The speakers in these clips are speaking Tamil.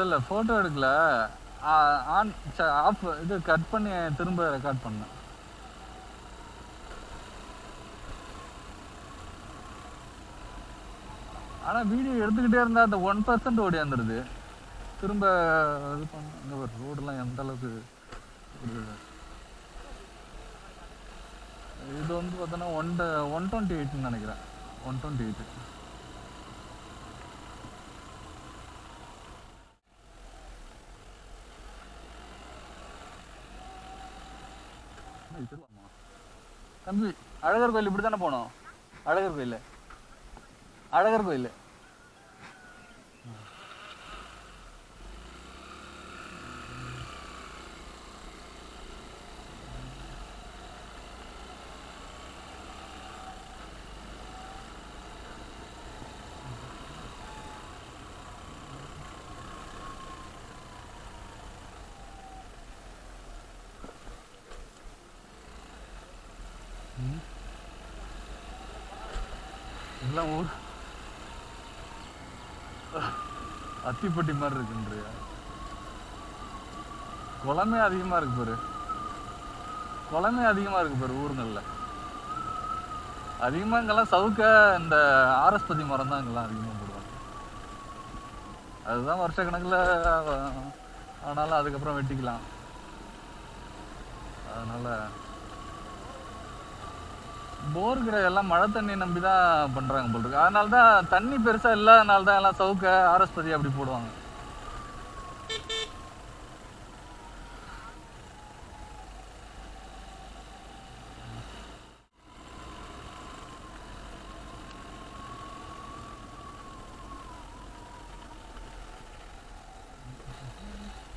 இல்ல போட்டோ எடுக்கல. ஆன் ஆஃப் இது கட் பண்ணி திரும்ப ரெக்கார்ட் பண்ணேன். ஆனா வீடியோ எடுத்துக்கிட்டே இருந்தா அந்த 1% ஓடியாந்துருது. திரும்ப இது பண்ண இங்க ஒரு ரோடெல்லாம் எந்த அளவுக்கு இது வந்து பார்த்தோன்னா 128ன்னு நினைக்கிறேன். 128 இதுலாமா தம்பி? அழகர் கோயில் இப்படி தானே போனோம்? அழகர் கோயில், அழகர் கோயில். இதெல்லாம் ஊர் அத்திப்பட்டி மாதிரி இருக்குன்றியா? குளமே அதிகமா இருக்கு பாரு. குளமே அதிகமா இருக்கு பாரு ஊருங்கள்ல. அதிகமா இங்கெல்லாம் சவுக்க இந்த ஆரஸ்பதி மரம் தான் இங்கெல்லாம் அதிகமா போடுவாங்க. அதுதான் வருஷ கணக்குல ஆனாலும் அதுக்கப்புறம் வெட்டிக்கலாம். அதனால போர் கிடையாது, எல்லாம் மழை தண்ணி நம்பி தான் பண்றாங்க போல் இருக்கு. அதனால தான் தண்ணி பெருசா இல்லாதனால தான் எல்லாம் சவுக்க ஆரஸ்பதி அப்படி போடுவாங்க.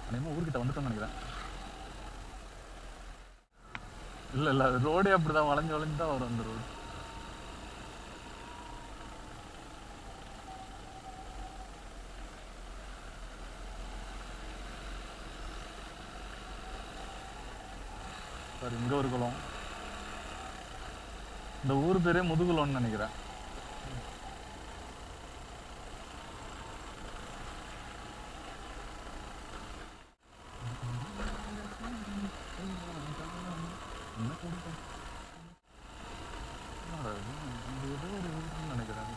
அநேகமா ஊர்கிட்ட வந்துட்டோம்னு நினைக்கிறேன். இல்ல ரோடே அப்படிதான் வளைஞ்சு வளைஞ்சு தான் வரும் அந்த ரோடு. சார் இங்க ஒரு குளம். இந்த ஊர் பேரே முதுகுளம்னு நினைக்கிறேன். நினைக்கிறேன்.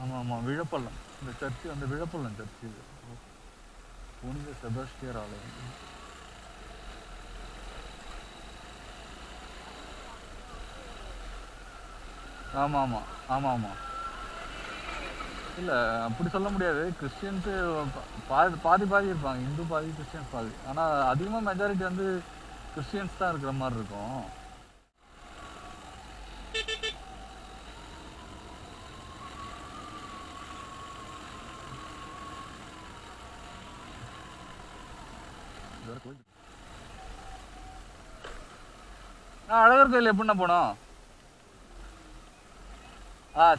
ஆமா ஆமா, விழப்பள்ளம். இந்த சர்ச்சு, அந்த விழப்பள்ளம் சர்ச்சு இது. புனித செபஸ்டியர் ஆலயம். ஆமா ஆமா ஆமா ஆமா. இல்ல அப்படி சொல்ல முடியாது. கிறிஸ்டியன்ஸு பாதி பாதி பாதி இருப்பாங்க. இந்து பாதி, கிறிஸ்டியன்ஸ் பாதி. ஆனா அதிகமா மெஜாரிட்டி வந்து கிறிஸ்டியன்ஸ் தான் இருக்கிற மாதிரி இருக்கும். அழகர் கோயில் எப்படின்னா போனோம்?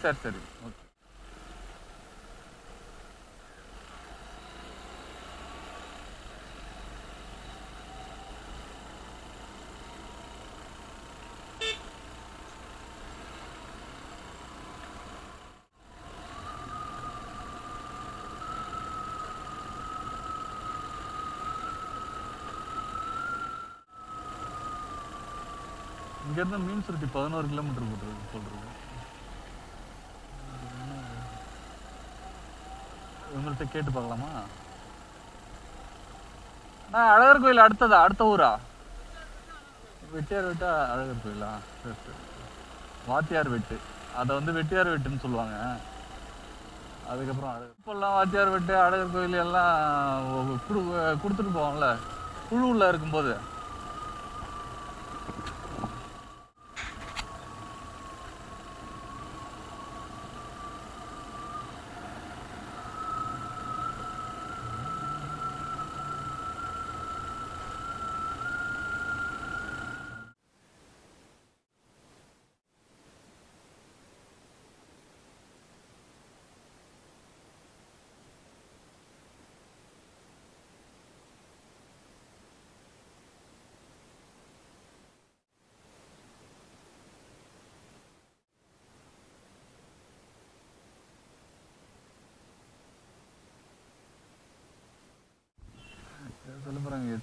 சரி சரி, ஓகே. இங்கேருந்து மீன் சுருட்டி 11 கிலோமீட்டர் போட்டுருக்கு சொல்றது. இவங்கள்ட்ட கேட்டு பார்க்கலாமா? அழகர் கோயில் அடுத்ததா, அடுத்த ஊரா? வெட்டியார் வெட்டா அழகர் கோயிலா? சரி சரி. வாத்தியார் வெட்டு, அதை வந்து வெட்டியார் வெட்டுன்னு சொல்லுவாங்க. அதுக்கப்புறம் இப்பெல்லாம் வாத்தியார் வெட்டு, அழகர் கோயில் எல்லாம் கொடுத்துட்டு போவோம்ல குழுவில் இருக்கும்போது.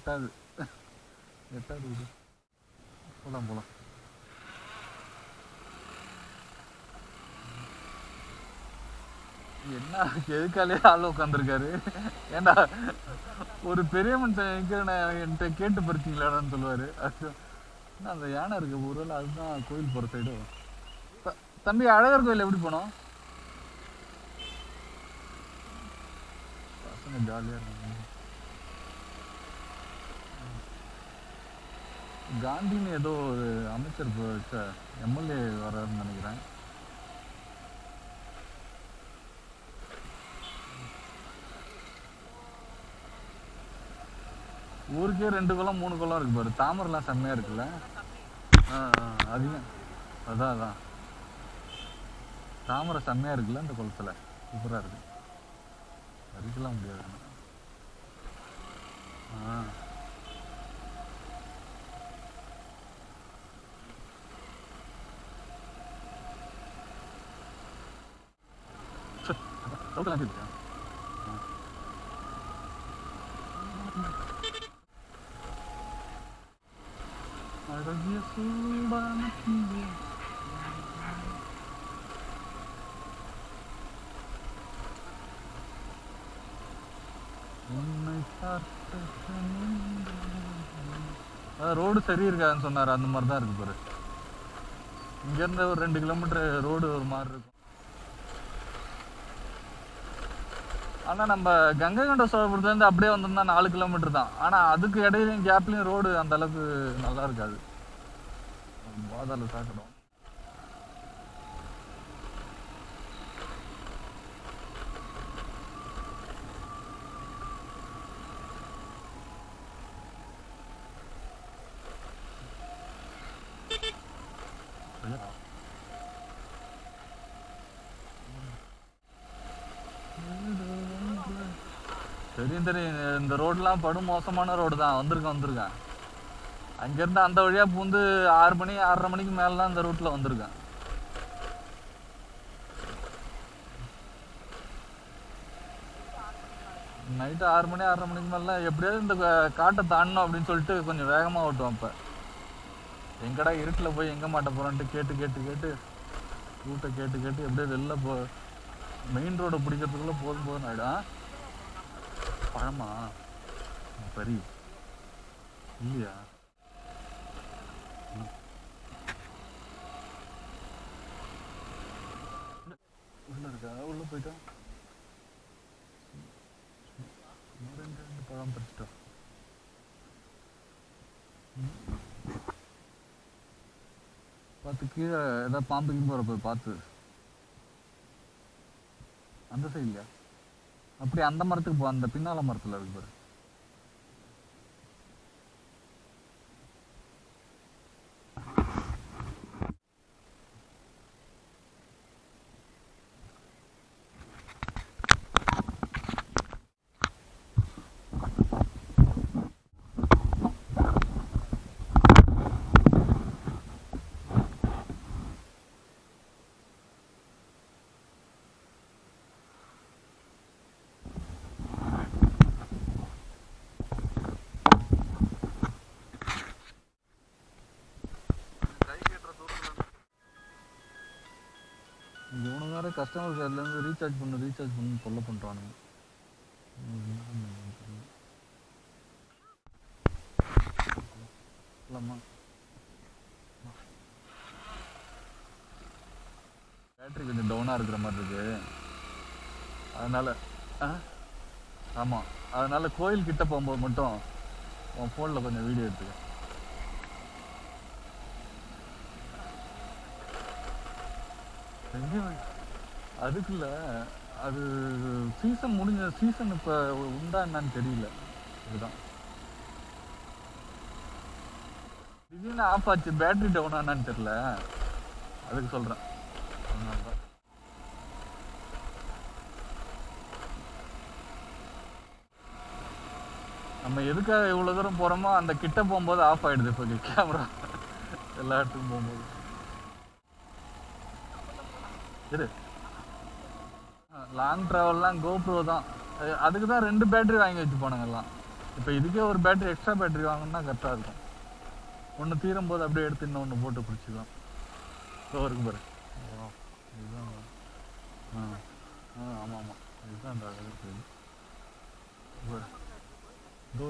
எட்டாவது எட்டாவது வீடு. போலாம் போலாம். என்ன எதுக்காலே ஆள் உட்காந்துருக்காரு? ஏண்டா ஒரு பெரிய மனுஷன் என்கிட்ட கேட்டு பறிச்சிங்களாடான்னு சொல்லுவாரு. அது அந்த யானை இருக்கு ஒருவேளை அதுதான் கோயில் போற சைடு. தம்பி அழகர் கோயில் எப்படி போனோம்? பசங்க ஜாலியா இருக்காங்க. காந்தின்னு ஏதோ ஒரு அமைச்சர் எம்எல்ஏ வர்றாருன்னு நினைக்கிறேன். ஊருக்கே 2 குளம் 3 குளம் இருக்கு பாரு. தாமரைலாம் செம்மையா இருக்குல்ல. அதிகம். அதான் தாமரை செம்மையா இருக்குல்ல இந்த குளத்துல. சூப்பரா இருக்கு. பறிக்கலாம் முடியாது. அழகிய சூடான கிளி. ரோடு சரி இருக்காதுன்னு சொன்னாரு. அந்த மாதிரி தான் இருக்கு பாரு. இங்க இருந்து ஒரு 2 கிலோமீட்டர் ரோடு ஒரு மாதிரி இருக்கும். ஆனா நம்ம கங்கை கொண்ட சோழபுரத்துல இருந்து அப்படியே வந்தோம்னா 4 கிலோமீட்டர் தான். ஆனா அதுக்கு இடையிலையும் கேப்லயும் ரோடு அந்த அளவுக்கு நல்லா இருக்காது. வாதால சாக்கணும். தெரியும். இந்த ரோடுலாம் படும் மோசமான ரோடு தான். வந்திருக்கேன். அங்கிருந்து அந்த வழியா பூந்து 6 மணி 6:30 மணிக்கு மேலாம் இந்த ரூட்ல வந்திருக்கேன். நைட்டு 6 மணி 6:30 மணிக்கு மேல எப்படியாவது இந்த காட்டை தாண்டணும் அப்படின்னு சொல்லிட்டு கொஞ்சம் வேகமா ஓட்டுவோம். அப்ப எங்கடா இருட்டுல போய் எங்க மாட்ட போறோன்ட்டு கேட்டு ரூட்டை கேட்டு எப்படியே வெளில மெயின் ரோட பிடிக்கிறதுக்குள்ள போதும் ஆயிடும். பழமா பரி இல்லையா? உள்ள இருக்கா? உள்ள போயிட்டா 2 பழம் பறிச்சிட்டோம். பார்த்து கீழே ஏதாவது பாம்புக்கு போற போய் பார்த்து. அந்த சைடு இல்லையா? அப்படி அந்த மரத்துக்கு போ. அந்த பின்னால மரத்துல இருக்கு பாரு. இவனு வேற கஸ்டமர் கேர்ல இருந்து ரீசார்ஜ் பண்ணு சொல்ல பண்றானுங்க. பேட்டரி கொஞ்சம் டவுனா இருக்கிற மாதிரி இருக்கு. அதனால ஆமா, அதனால கோயில் கிட்ட போகும்போது மட்டும் உன் போன்ல கொஞ்சம் வீடியோ எடுத்துக்க. அதுக்குள்ள அது சீசன் முடிஞ்ச சீசன் இப்ப உண்டா என்னன்னு தெரியல. இதுதான் திடீர்னு ஆஃப் ஆச்சு. பேட்டரி டவுன் ஆனான்னு தெரியல. அதுக்கு சொல்றேன். நம்ம எதுக்காக இவ்வளவு தூரம் போறோமோ அந்த கிட்ட போகும்போது ஆஃப் ஆயிடுது. இப்போ கேமரா எல்லா இடத்துக்கும் போகும்போது சரி. லாங் டிராவல்லாம் கோப்ரோ தான். அதுக்கு தான் 2 பேட்டரி வாங்கி வச்சு போனாங்க எல்லாம். இப்போ இதுக்கே ஒரு பேட்டரி எக்ஸ்ட்ரா பேட்டரி வாங்கினா கரெக்டாக இருக்கும். ஒன்று தீரும் போது அப்படியே எடுத்து இன்னொன்று போட்டு பிடிச்சிக்கலாம். ஸோ இருக்கு பாரு. இதுதான். ஆமாம் ஆமாம், இதுதான் அந்த கோயில்.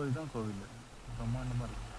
இதுதான் கோவில் பிரம்மாண்டமாக இருக்குது.